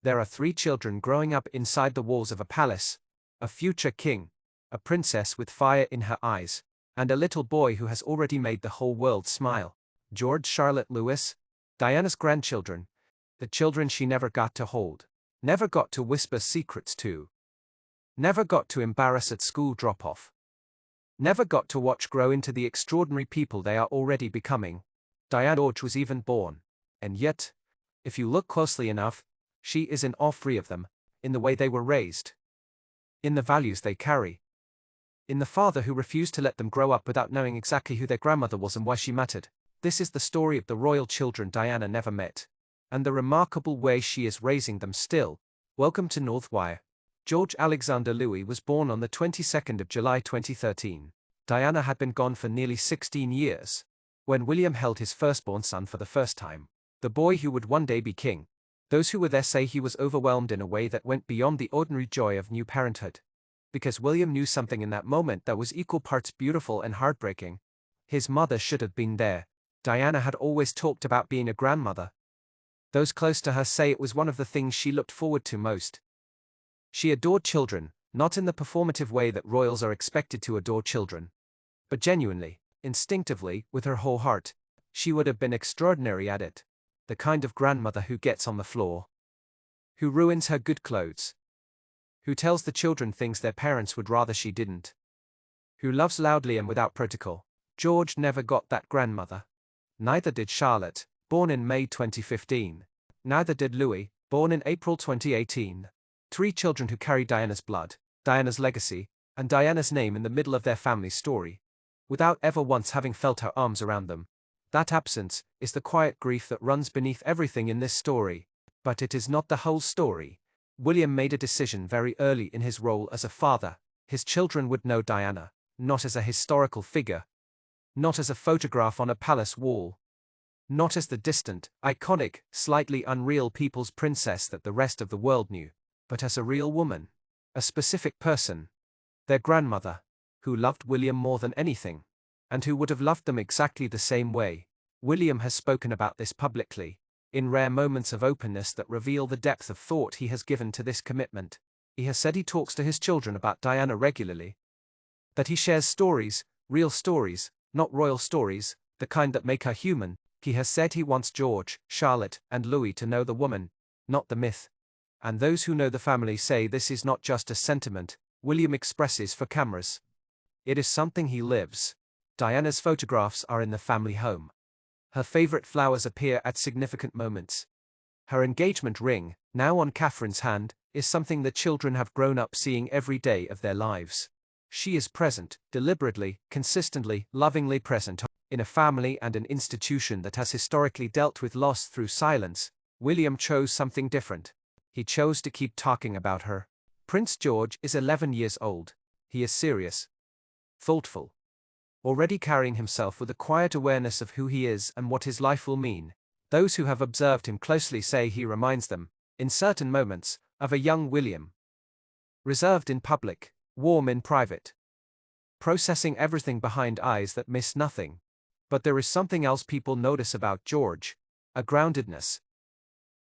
There are three children growing up inside the walls of a palace: a future king, a princess with fire in her eyes, and a little boy who has already made the whole world smile. George, Charlotte, Louis, Diana's grandchildren, the children she never got to hold, never got to whisper secrets to, never got to embarrass at school drop-off, never got to watch grow into the extraordinary people they are already becoming. Diana George was even born. And yet, if you look closely enough, she is in all three of them, in the way they were raised, in the values they carry, in the father who refused to let them grow up without knowing exactly who their grandmother was and why she mattered. This is the story of the royal children Diana never met, and the remarkable way she is raising them still. Welcome to Northwire. George Alexander Louis was born on the 22nd of July 2013. Diana had been gone for nearly 16 years, when William held his firstborn son for the first time, the boy who would one day be king. Those who were there say he was overwhelmed in a way that went beyond the ordinary joy of new parenthood. Because William knew something in that moment that was equal parts beautiful and heartbreaking. His mother should have been there. Diana had always talked about being a grandmother. Those close to her say it was one of the things she looked forward to most. She adored children, not in the performative way that royals are expected to adore children, but genuinely, instinctively, with her whole heart. She would have been extraordinary at it. The kind of grandmother who gets on the floor, who ruins her good clothes, who tells the children things their parents would rather she didn't, who loves loudly and without protocol. George never got that grandmother. Neither did Charlotte, born in May 2015. Neither did Louis, born in April 2018. Three children who carry Diana's blood, Diana's legacy, and Diana's name in the middle of their family's story, without ever once having felt her arms around them. That absence is the quiet grief that runs beneath everything in this story. But it is not the whole story. William made a decision very early in his role as a father. His children would know Diana, not as a historical figure, not as a photograph on a palace wall, not as the distant, iconic, slightly unreal people's princess that the rest of the world knew, but as a real woman, a specific person, their grandmother, who loved William more than anything, and who would have loved them exactly the same way. William has spoken about this publicly, in rare moments of openness that reveal the depth of thought he has given to this commitment. He has said he talks to his children about Diana regularly, that he shares stories, real stories, not royal stories, the kind that make her human. He has said he wants George, Charlotte, and Louis to know the woman, not the myth. And those who know the family say this is not just a sentiment William expresses for cameras. It is something he lives. Diana's photographs are in the family home. Her favorite flowers appear at significant moments. Her engagement ring, now on Catherine's hand, is something the children have grown up seeing every day of their lives. She is present, deliberately, consistently, lovingly present, in a family and an institution that has historically dealt with loss through silence. William chose something different. He chose to keep talking about her. Prince George is 11 years old. He is serious, thoughtful, already carrying himself with a quiet awareness of who he is and what his life will mean. Those who have observed him closely say he reminds them, in certain moments, of a young William. Reserved in public, warm in private, processing everything behind eyes that miss nothing. But there is something else people notice about George, a groundedness,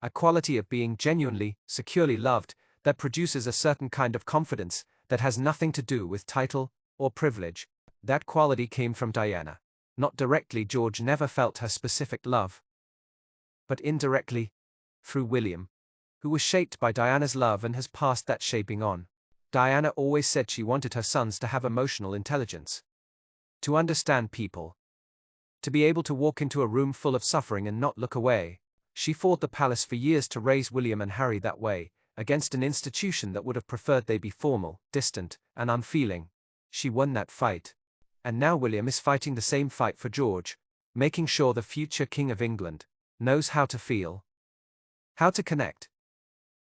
a quality of being genuinely, securely loved, that produces a certain kind of confidence that has nothing to do with title or privilege. That quality came from Diana. Not directly, George never felt her specific love, but indirectly, through William, who was shaped by Diana's love and has passed that shaping on. Diana always said she wanted her sons to have emotional intelligence, to understand people, to be able to walk into a room full of suffering and not look away. She fought the palace for years to raise William and Harry that way, against an institution that would have preferred they be formal, distant, and unfeeling. She won that fight. And now William is fighting the same fight for George, making sure the future King of England knows how to feel, how to connect,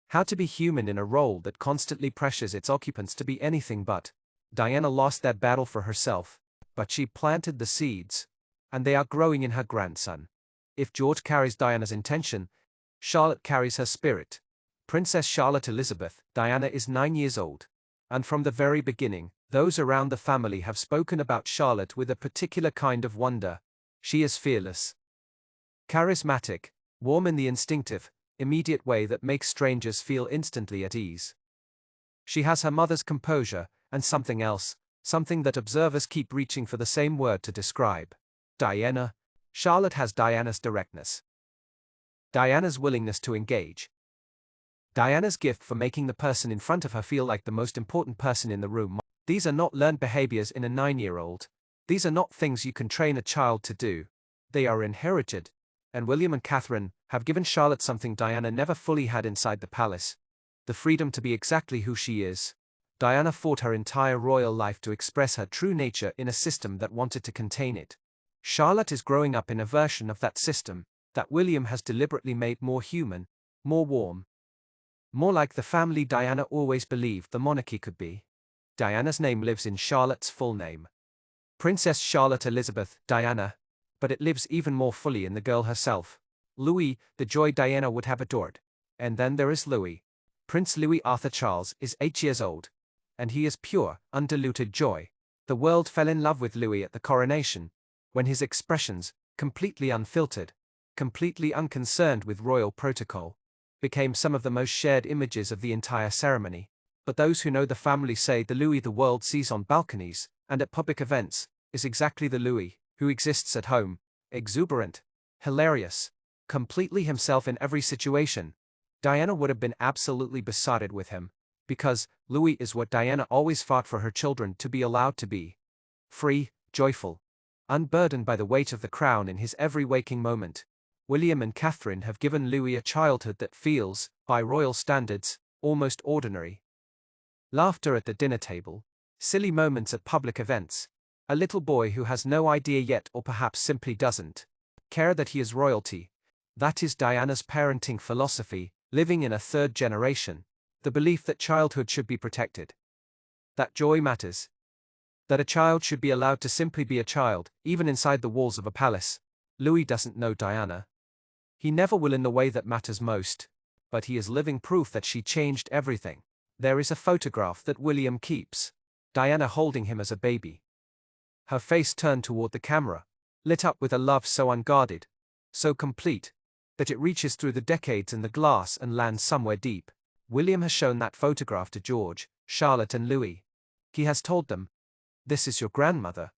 how to be human in a role that constantly pressures its occupants to be anything but. Diana lost that battle for herself, but she planted the seeds, and they are growing in her grandson. If George carries Diana's intention, Charlotte carries her spirit. Princess Charlotte Elizabeth, Diana is 9 years old. And from the very beginning, those around the family have spoken about Charlotte with a particular kind of wonder. She is fearless, charismatic, warm in the instinctive, immediate way that makes strangers feel instantly at ease. She has her mother's composure, and something else, something that observers keep reaching for the same word to describe. Diana. Charlotte has Diana's directness. Diana's willingness to engage. Diana's gift for making the person in front of her feel like the most important person in the room. These are not learned behaviors in a 9-year-old. These are not things you can train a child to do. They are inherited. And William and Catherine have given Charlotte something Diana never fully had inside the palace: the freedom to be exactly who she is. Diana fought her entire royal life to express her true nature in a system that wanted to contain it. Charlotte is growing up in a version of that system that William has deliberately made more human, more warm, more like the family Diana always believed the monarchy could be. Diana's name lives in Charlotte's full name. Princess Charlotte Elizabeth Diana, but it lives even more fully in the girl herself. Louis, the joy Diana would have adored. And then there is Louis. Prince Louis Arthur Charles is 8 years old. And he is pure, undiluted joy. The world fell in love with Louis at the coronation, when his expressions, completely unfiltered, completely unconcerned with royal protocol, became some of the most shared images of the entire ceremony. But those who know the family say the Louis the world sees on balconies and at public events is exactly the Louis who exists at home, exuberant, hilarious, completely himself in every situation. Diana would have been absolutely besotted with him, because Louis is what Diana always fought for her children to be allowed to be: free, joyful, unburdened by the weight of the crown in his every waking moment. William and Catherine have given Louis a childhood that feels, by royal standards, almost ordinary. Laughter at the dinner table, silly moments at public events, a little boy who has no idea yet, or perhaps simply doesn't care that he is royalty. That is Diana's parenting philosophy, living in a third generation. The belief that childhood should be protected, that joy matters, that a child should be allowed to simply be a child, even inside the walls of a palace. Louis doesn't know Diana. He never will in the way that matters most. But he is living proof that she changed everything. There is a photograph that William keeps. Diana holding him as a baby. Her face turned toward the camera, lit up with a love so unguarded, so complete, that it reaches through the decades in the glass and lands somewhere deep. William has shown that photograph to George, Charlotte and Louis. He has told them, "This is your grandmother.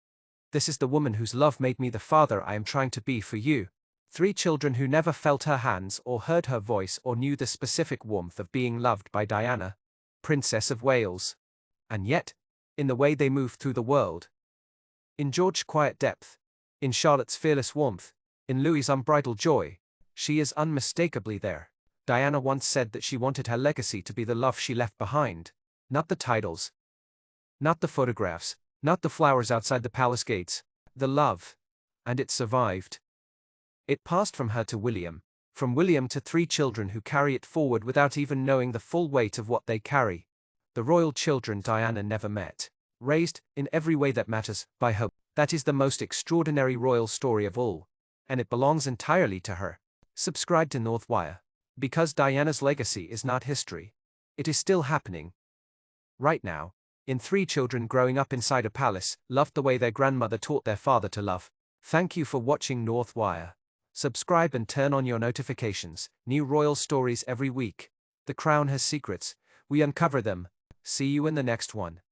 This is the woman whose love made me the father I am trying to be for you." 3 children who never felt her hands or heard her voice or knew the specific warmth of being loved by Diana, Princess of Wales. And yet, in the way they move through the world, in George's quiet depth, in Charlotte's fearless warmth, in Louis's unbridled joy, she is unmistakably there. Diana once said that she wanted her legacy to be the love she left behind, not the titles, not the photographs, not the flowers outside the palace gates, the love. And it survived. It passed from her to William, from William to 3 children who carry it forward without even knowing the full weight of what they carry. The royal children Diana never met, raised, in every way that matters, by her. That is the most extraordinary royal story of all, and it belongs entirely to her. Subscribe to Northwire, because Diana's legacy is not history. It is still happening. Right now, in 3 children growing up inside a palace, loved the way their grandmother taught their father to love. Thank you for watching Northwire. Subscribe and turn on your notifications. New royal stories every week. The crown has secrets. We uncover them. See you in the next one.